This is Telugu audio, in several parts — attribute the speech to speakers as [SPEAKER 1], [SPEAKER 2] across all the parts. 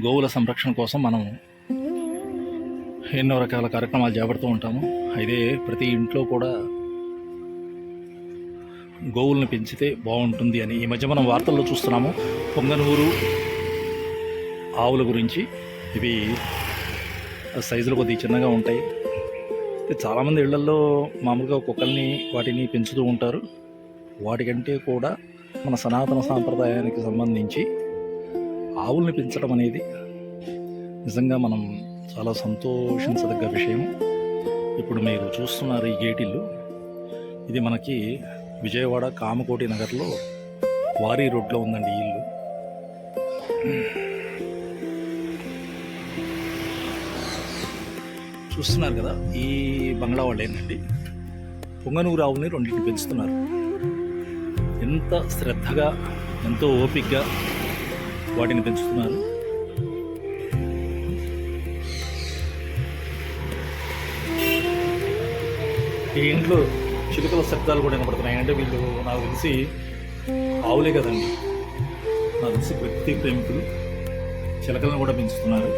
[SPEAKER 1] గోవుల సంరక్షణ కోసం మనం ఎన్నో రకాల కార్యక్రమాలు చేపడుతూ ఉంటాము. అయితే ప్రతి ఇంట్లో కూడా గోవులను పెంచితే బాగుంటుంది అని ఈ మధ్య మనం వార్తల్లో చూస్తున్నాము. పొంగనూరు ఆవుల గురించి. ఇవి సైజులు కొద్దిగా చిన్నగా ఉంటాయి. చాలామంది ఇళ్లల్లో మామూలుగా కుక్కల్ని వాటిని పెంచుతూ ఉంటారు. వాటికంటే కూడా మన సనాతన సాంప్రదాయానికి సంబంధించి ఆవుల్ని పెంచడం అనేది నిజంగా మనం చాలా సంతోషించదగ్గ విషయం. ఇప్పుడు మీరు చూస్తున్నారు ఈ గేటిల్లు. ఇది మనకి విజయవాడ కామకోటి నగర్లో వారి రోడ్లో ఉందండి ఈ ఇల్లు. చూస్తున్నారు కదా, ఈ బంగ్లా వాళ్ళు ఏంటండి పొంగనూరు ఆవుని రెండింటిని పెంచుతున్నారు. ఎంత శ్రద్ధగా, ఎంతో ఓపికగా వాటిని పెంచుతున్నారు. ఈ ఇంట్లో చిలుకల శబ్దాలు కూడా వినపడుతున్నాయి. అంటే వీళ్ళు నాకు తెలిసి ఆవులే కదండి, నాకు తెలిసి ప్రకృతి ప్రేమికులు చిలకలను కూడా పెంచుతున్నారు.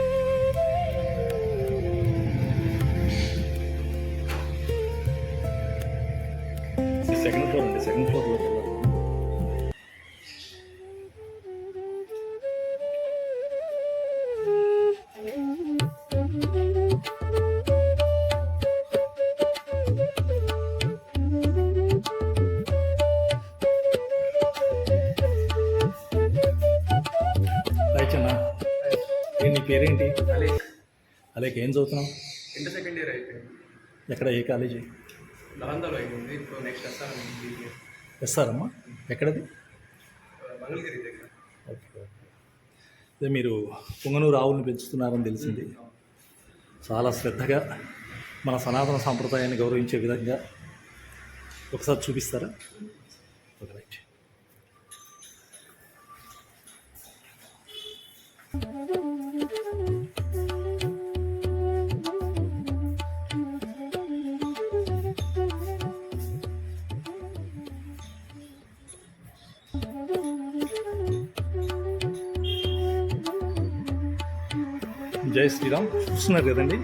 [SPEAKER 1] సెకండ్ ఫ్లోర్ అండి, సెకండ్ ఫ్లోర్లో చిన్న. నీ పేరేంటి? అలాగే ఏం చదువుతున్నావు?
[SPEAKER 2] ఇంటర్ సెకండ్ ఇయర్ అయిపోయింది.
[SPEAKER 1] ఎక్కడ, ఏ కాలేజీ?
[SPEAKER 2] లహందాలో అయిపోయింది. ఇప్పుడు నెక్స్ట్
[SPEAKER 1] ఎస్ఆరమ్మా. ఎక్కడది?
[SPEAKER 2] మంగళగిరి దగ్గర.
[SPEAKER 1] Okay okay. అదే మీరు పొంగనూరు ఆవులను పెంచుతున్నారని తెలిసింది. చాలా శ్రద్ధగా మన సనాతన సాంప్రదాయాన్ని గౌరవించే విధంగా ఒకసారి చూపిస్తారా? Okay, right. జై శ్రీరామ్. చూస్తున్నారు కదండి,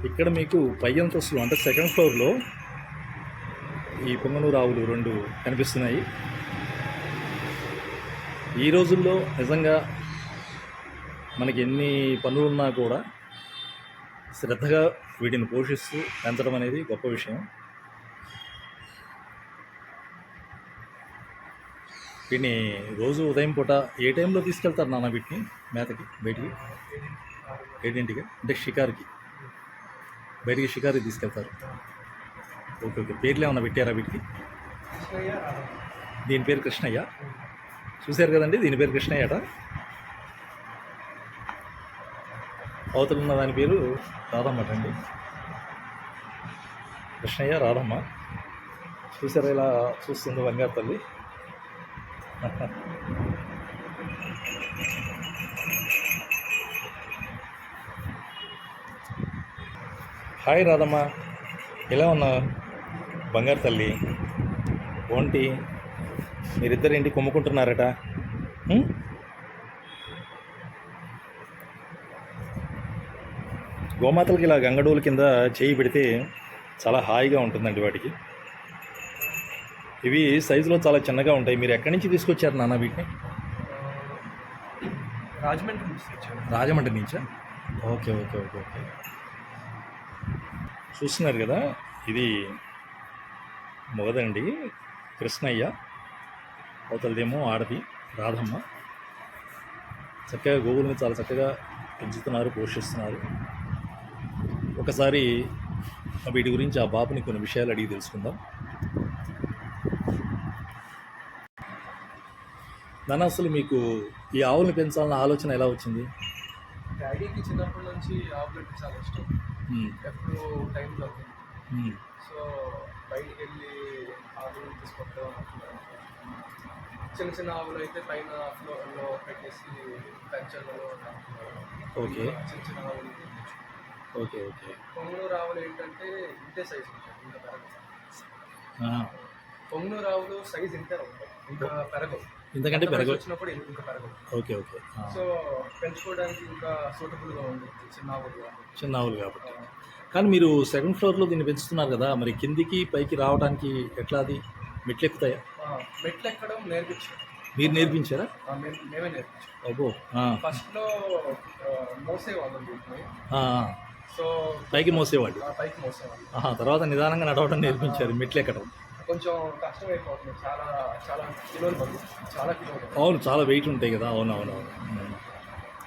[SPEAKER 1] ఇక్కడ మీకు పై అంతస్తులో అంటే సెకండ్ ఫ్లోర్లో ఈ పొంగనూరు ఆవులు రెండు కనిపిస్తున్నాయి. ఈ రోజుల్లో నిజంగా మనకి ఎన్ని పనులున్నా కూడా శ్రద్ధగా వీటిని పోషిస్తూ పెంచడం అనేది గొప్ప విషయం. వీటిని రోజు ఉదయం పూట ఏ టైంలో తీసుకెళ్తారు నాన్న వీటిని మేతకి బయటికి? 8ంటికి, అంటే షికారుకి, బయటికి షికారుకి తీసుకెళ్తారు. Okay okay. పేర్లు ఏమన్నా పెట్టారా వీటికి? దీని పేరు కృష్ణయ్య. చూశారు కదండి, దీని పేరు కృష్ణయ్యట. అవతల ఉన్న దాని పేరు రాధమ్మట అండి. కృష్ణయ్య, రాధమ్మ. చూసారా ఇలా చూస్తుంది బంగారు తల్లి. హాయ్ రాధమ్మ, ఎలా ఉన్నావు బంగారు తల్లి? ఓంటి మీరిద్దరు ఏంటి కొమ్ముకుంటున్నారట? గోమాతలకి ఇలా గంగడోల కింద చేయి పెడితే చాలా హాయిగా ఉంటుందండి వాటికి. ఇవి సైజులో చాలా చిన్నగా ఉంటాయి. మీరు ఎక్కడి నుంచి తీసుకొచ్చారు నాన్న వీటిని?
[SPEAKER 2] రాజమండ్రి నుంచి వచ్చాను.
[SPEAKER 1] రాజమండ్రి నుంచా? Okay okay okay okay. చూస్తున్నారు కదా, ఇది మొగదండి కృష్ణయ్య, అవతలదేమో ఆడది రాధమ్మ. చక్కగా గోవుల్ని చాలా చక్కగా పెంచుతున్నారు, పోషిస్తున్నారు. ఒకసారి వీటి గురించి ఆ బాబుని కొన్ని విషయాలు అడిగి తెలుసుకుందాం. నాన్న, అసలు మీకు ఈ ఆవుల్ని పెంచాలన్న ఆలోచన ఎలా వచ్చింది?
[SPEAKER 2] డాడీకి చిన్నప్పటి నుంచి ఆవులు అంటే చాలా ఇష్టం. ఎప్పుడు టైం దొరికింది. సో బయటికి వెళ్ళి ఆవులు తీసుకొద్దాం. చిన్న చిన్న ఆవులు అయితే పైన ఫ్లోర్లో పెట్టేసి పెంచడంలో.
[SPEAKER 1] ఓకే.
[SPEAKER 2] చిన్న చిన్న ఆవులు.
[SPEAKER 1] Okay okay.
[SPEAKER 2] పొంగనూరు ఆవులు ఏంటంటే ఇంతే సైజు ఉంటాయి, ఇంకా పెరగవు. పొంగనూరు ఆవులు సైజు ఇంతే ఉంటాయి, ఇంకా పెరగవు.
[SPEAKER 1] ఎందుకంటే
[SPEAKER 2] వయసు
[SPEAKER 1] పెరగ
[SPEAKER 2] వచ్చినప్పుడు ఇంకా పెరగదు.
[SPEAKER 1] ఓకే ఓకే
[SPEAKER 2] సో పెంచుకోవడానికి ఇంకా సూటబుల్గా ఉంటుంది చిన్న ఆవులు కాబట్టి.
[SPEAKER 1] చిన్న ఆవులు కాబట్టి. కానీ మీరు సెకండ్ ఫ్లోర్లో దీన్ని పెంచుతున్నారు కదా, మరి కిందికి పైకి రావడానికి ఎట్లా, అది మెట్లు ఎక్కుతాయా?
[SPEAKER 2] మెట్లు ఎక్కడం నేర్పించాం.
[SPEAKER 1] మీరు నేర్పించారా?
[SPEAKER 2] మేమే నేర్పించాం.
[SPEAKER 1] అబ్బో.
[SPEAKER 2] ఫస్ట్లో మోసేవాళ్ళం వీటిని.
[SPEAKER 1] ఆ,
[SPEAKER 2] సో
[SPEAKER 1] పైకి మోసేవాళ్ళు.
[SPEAKER 2] పైకి మోసేవాళ్ళం.
[SPEAKER 1] తర్వాత నిదానంగా నడవడం నేర్పించారు, మెట్లు ఎక్కడం.
[SPEAKER 2] కొంచెం కష్టమైపోతుంది. చాలా చాలా కిలోలు పడుతుంది. చాలా కిలోలు.
[SPEAKER 1] అవును, చాలా వెయిట్ ఉంటాయి కదా. అవును అవును అవును.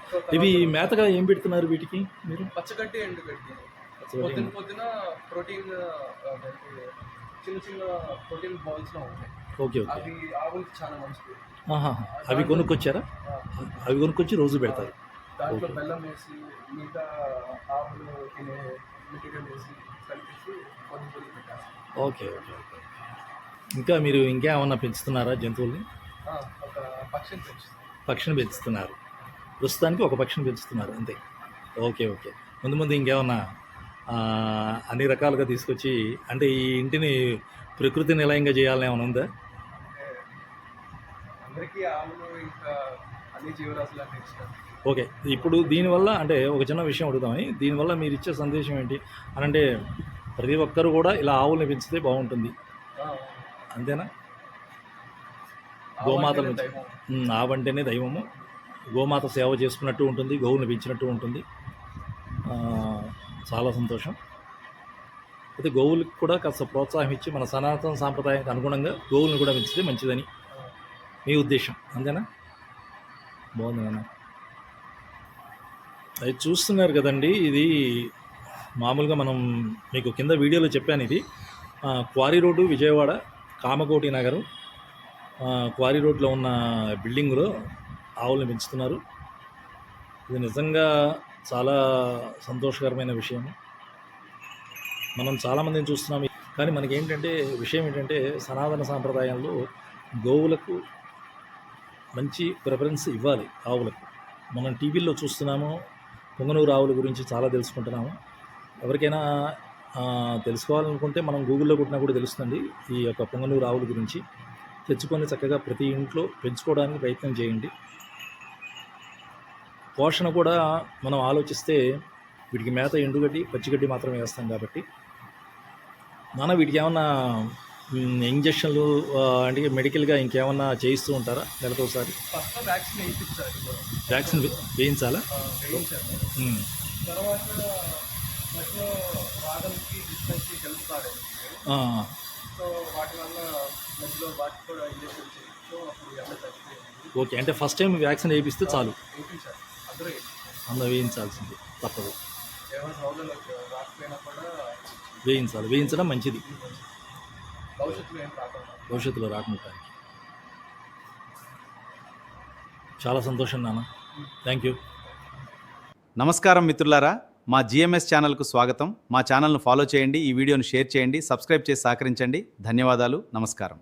[SPEAKER 2] సో
[SPEAKER 1] ఇవి మేతగా ఏం పెడుతున్నారు వీటికి మీరు?
[SPEAKER 2] పచ్చగడ్డి ఎండుగడ్డి. పొద్దున ప్రోటీన్ చిన్న చిన్న ప్రోటీన్ బాల్స్లో ఉంటాయి.
[SPEAKER 1] Okay okay.
[SPEAKER 2] అవి ఆవులకి చాలా మంచిది.
[SPEAKER 1] అవి కొనుక్కొచ్చారా? అవి కొనుక్కొచ్చి రోజు పెడతారు.
[SPEAKER 2] దాంట్లో బెల్లం వేసి మిగతా ఆవులు తినే మెటీరియల్ వేసి కలిపేసి పొద్దున పెట్టాలి.
[SPEAKER 1] Okay okay okay. ఇంకా మీరు ఇంకేమన్నా పెంచుతున్నారా జంతువుల్ని?
[SPEAKER 2] ఒక పక్షిని పెంచుతాం.
[SPEAKER 1] పక్షిని పెంచుతున్నారు, ప్రస్తుతానికి ఒక పక్షిని పెంచుతున్నారు అంతే. Okay okay. ముందు ముందు ఇంకేమన్నా అన్ని రకాలుగా తీసుకొచ్చి, అంటే ఈ ఇంటిని ప్రకృతి నిలయంగా చేయాలని ఏమైనా ఉందా?
[SPEAKER 2] అందరికీ ఆవులు ఇంకా అన్ని జీవరాశులు అంటే ఇష్టం.
[SPEAKER 1] ఓకే. ఇప్పుడు దీనివల్ల అంటే ఒక చిన్న విషయం అడుగుతామని, దీనివల్ల మీరు ఇచ్చే సందేశం ఏంటి అని అంటే, ప్రతి ఒక్కరు కూడా ఇలా ఆవుల్ని పెంచితే బాగుంటుంది అంతేనా? గోమాతల నుంచి ఆవంటేనే దైవము, గోమాత సేవ చేసుకున్నట్టు ఉంటుంది, గోవులను పెంచినట్టు ఉంటుంది. చాలా సంతోషం. అయితే గోవులకు కూడా కాస్త ప్రోత్సాహం ఇచ్చి మన సనాతన సాంప్రదాయానికి అనుగుణంగా గోవులను కూడా పెంచితే మంచిదని మీ ఉద్దేశం అంతేనా? బాగుంది నాన్న. అది చూస్తున్నారు కదండి, ఇది మామూలుగా మనం మీకు కింద వీడియోలో చెప్పాను. ఇది క్వారీ రోడ్డు, విజయవాడ కామకోటి నగరం క్వారీ రోడ్లో ఉన్న బిల్డింగ్లో ఆవులను పెంచుతున్నారు. ఇది నిజంగా చాలా సంతోషకరమైన విషయం. మనం చాలామందిని చూస్తున్నాం, కానీ మనకేంటంటే విషయం ఏంటంటే, సనాతన సాంప్రదాయంలో గోవులకు మంచి ప్రిఫరెన్స్ ఇవ్వాలి. ఆవులకు మనం టీవీల్లో చూస్తున్నాము, పొంగనూరు ఆవుల గురించి చాలా తెలుసుకుంటున్నాము. ఎవరికైనా తెలుసుకోవాలనుకుంటే మనం గూగుల్లో కొట్టినా కూడా తెలుస్తుంది ఈ యొక్క పొంగనూరు ఆవుల గురించి. తెచ్చుకొని చక్కగా ప్రతి ఇంట్లో పెంచుకోవడానికి ప్రయత్నం చేయండి. పోషణ కూడా మనం ఆలోచిస్తే వీటికి మేత ఎండుగడ్డి, పచ్చిగడ్డి మాత్రమే వేస్తాం కాబట్టి, వీటికి ఏమన్నా ఇంజక్షన్లు అంటే మెడికల్గా ఇంకేమన్నా చేయిస్తూ ఉంటారా నెలకోసారి? వ్యాక్సిన్ వేయించాలా? ఓకే. అంటే ఫస్ట్ టైం వ్యాక్సిన్ వేయిస్తే చాలు, అందరూ వేయించాల్సింది తప్పదు. వేయించడం మంచిది, భవిష్యత్తులో రాకుండా. చాలా సంతోషం నాన్న, థ్యాంక్ యూ.
[SPEAKER 3] నమస్కారం మిత్రులారా, మా జిఎంఎస్ ఛానల్కు స్వాగతం. మా ఛానల్ను ఫాలో చేయండి, ఈ వీడియోను షేర్ చేయండి, సబ్స్క్రైబ్ చేసి సహకరించండి. ధన్యవాదాలు, నమస్కారం.